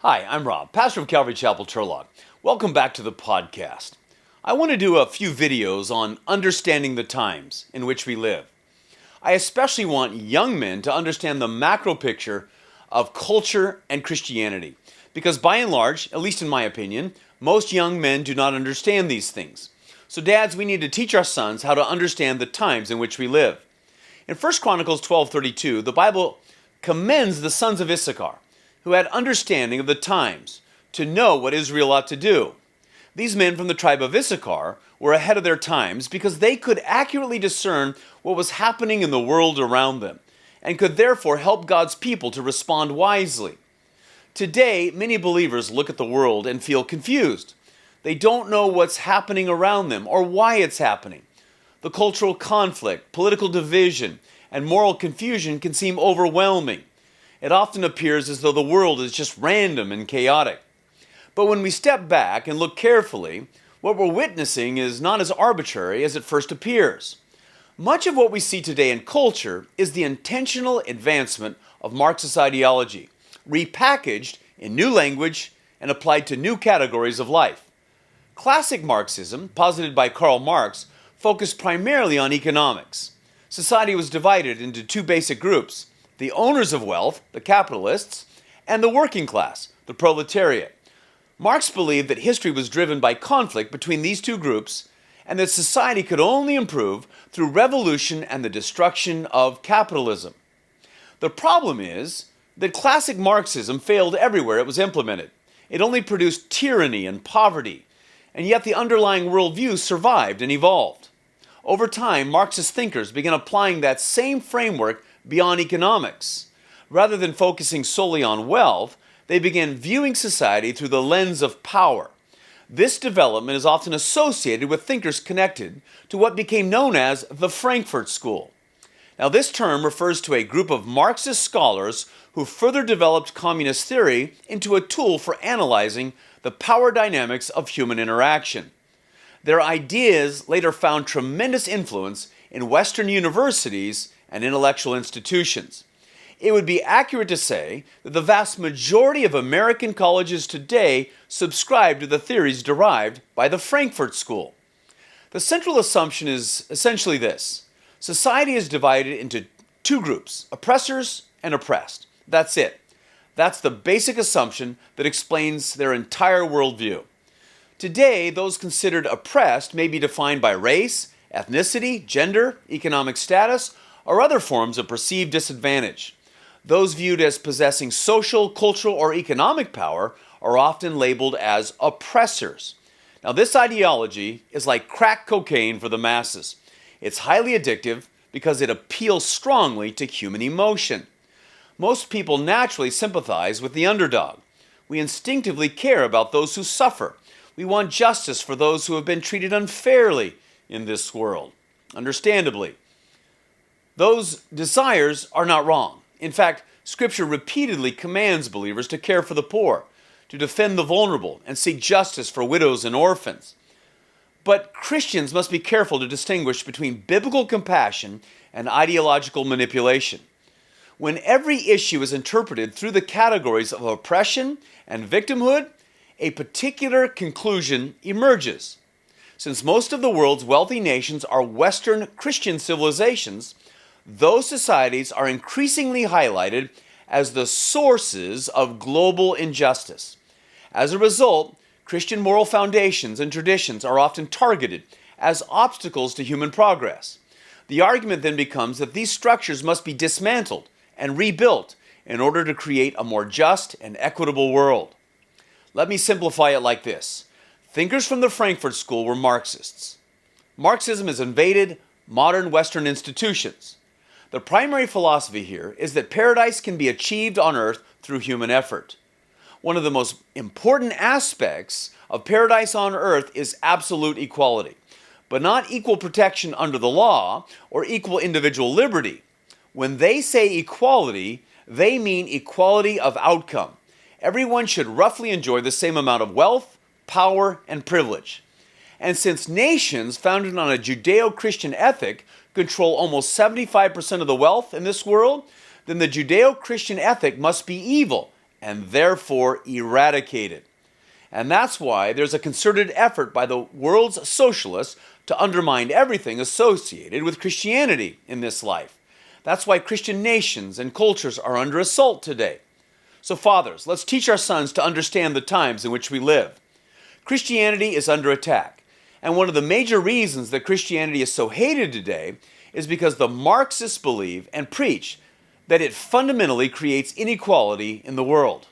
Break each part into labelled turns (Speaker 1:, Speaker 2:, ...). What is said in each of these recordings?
Speaker 1: Hi, I'm Rob, pastor of Calvary Chapel, Turlock. Welcome back to the podcast. I want to do a few videos on understanding the times in which we live. I especially want young men to understand the macro picture of culture and Christianity, because by and large, at least in my opinion, most young men do not understand these things. So dads, we need to teach our sons how to understand the times in which we live. In 1 Chronicles 12:32, the Bible commends the sons of Issachar, who had understanding of the times, to know what Israel ought to do. These men from the tribe of Issachar were ahead of their times because they could accurately discern what was happening in the world around them, and could therefore help God's people to respond wisely. Today, many believers look at the world and feel confused. They don't know what's happening around them or why it's happening. The cultural conflict, political division, and moral confusion can seem overwhelming. It often appears as though the world is just random and chaotic. But when we step back and look carefully, what we're witnessing is not as arbitrary as it first appears. Much of what we see today in culture is the intentional advancement of Marxist ideology, repackaged in new language and applied to new categories of life. Classic Marxism, posited by Karl Marx, focused primarily on economics. Society was divided into two basic groups: the owners of wealth, the capitalists, and the working class, the proletariat. Marx believed that history was driven by conflict between these two groups, and that society could only improve through revolution and the destruction of capitalism. The problem is that classic Marxism failed everywhere it was implemented. It only produced tyranny and poverty, and yet the underlying worldview survived and evolved. Over time, Marxist thinkers began applying that same framework beyond economics. Rather than focusing solely on wealth, they began viewing society through the lens of power. This development is often associated with thinkers connected to what became known as the Frankfurt School. Now, this term refers to a group of Marxist scholars who further developed communist theory into a tool for analyzing the power dynamics of human interaction. Their ideas later found tremendous influence in Western universities and intellectual institutions. It would be accurate to say that the vast majority of American colleges today subscribe to the theories derived by the Frankfurt School. The central assumption is essentially this: society is divided into two groups, oppressors and oppressed. That's it. That's the basic assumption that explains their entire worldview. Today, those considered oppressed may be defined by race, ethnicity, gender, economic status, or other forms of perceived disadvantage. Those viewed as possessing social, cultural, or economic power are often labeled as oppressors. Now, this ideology is like crack cocaine for the masses. It's highly addictive because it appeals strongly to human emotion. Most people naturally sympathize with the underdog. We instinctively care about those who suffer. We want justice for those who have been treated unfairly in this world. Understandably, those desires are not wrong. In fact, Scripture repeatedly commands believers to care for the poor, to defend the vulnerable, and seek justice for widows and orphans. But Christians must be careful to distinguish between biblical compassion and ideological manipulation. When every issue is interpreted through the categories of oppression and victimhood, a particular conclusion emerges. Since most of the world's wealthy nations are Western Christian civilizations, those societies are increasingly highlighted as the sources of global injustice. As a result, Christian moral foundations and traditions are often targeted as obstacles to human progress. The argument then becomes that these structures must be dismantled and rebuilt in order to create a more just and equitable world. Let me simplify it like this. Thinkers from the Frankfurt School were Marxists. Marxism has invaded modern Western institutions. The primary philosophy here is that paradise can be achieved on earth through human effort. One of the most important aspects of paradise on earth is absolute equality, but not equal protection under the law or equal individual liberty. When they say equality, they mean equality of outcome. Everyone should roughly enjoy the same amount of wealth, power, and privilege. And since nations founded on a Judeo-Christian ethic control almost 75% of the wealth in this world, then the Judeo-Christian ethic must be evil and therefore eradicated. And that's why there's a concerted effort by the world's socialists to undermine everything associated with Christianity in this life. That's why Christian nations and cultures are under assault today. So fathers, let's teach our sons to understand the times in which we live. Christianity is under attack. And one of the major reasons that Christianity is so hated today is because the Marxists believe and preach that it fundamentally creates inequality in the world.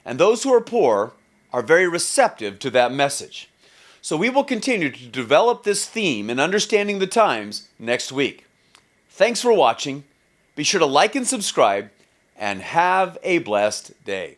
Speaker 1: And those who are poor are very receptive to that message. So we will continue to develop this theme in understanding the times next week. Thanks for watching. Be sure to like and subscribe, and have a blessed day.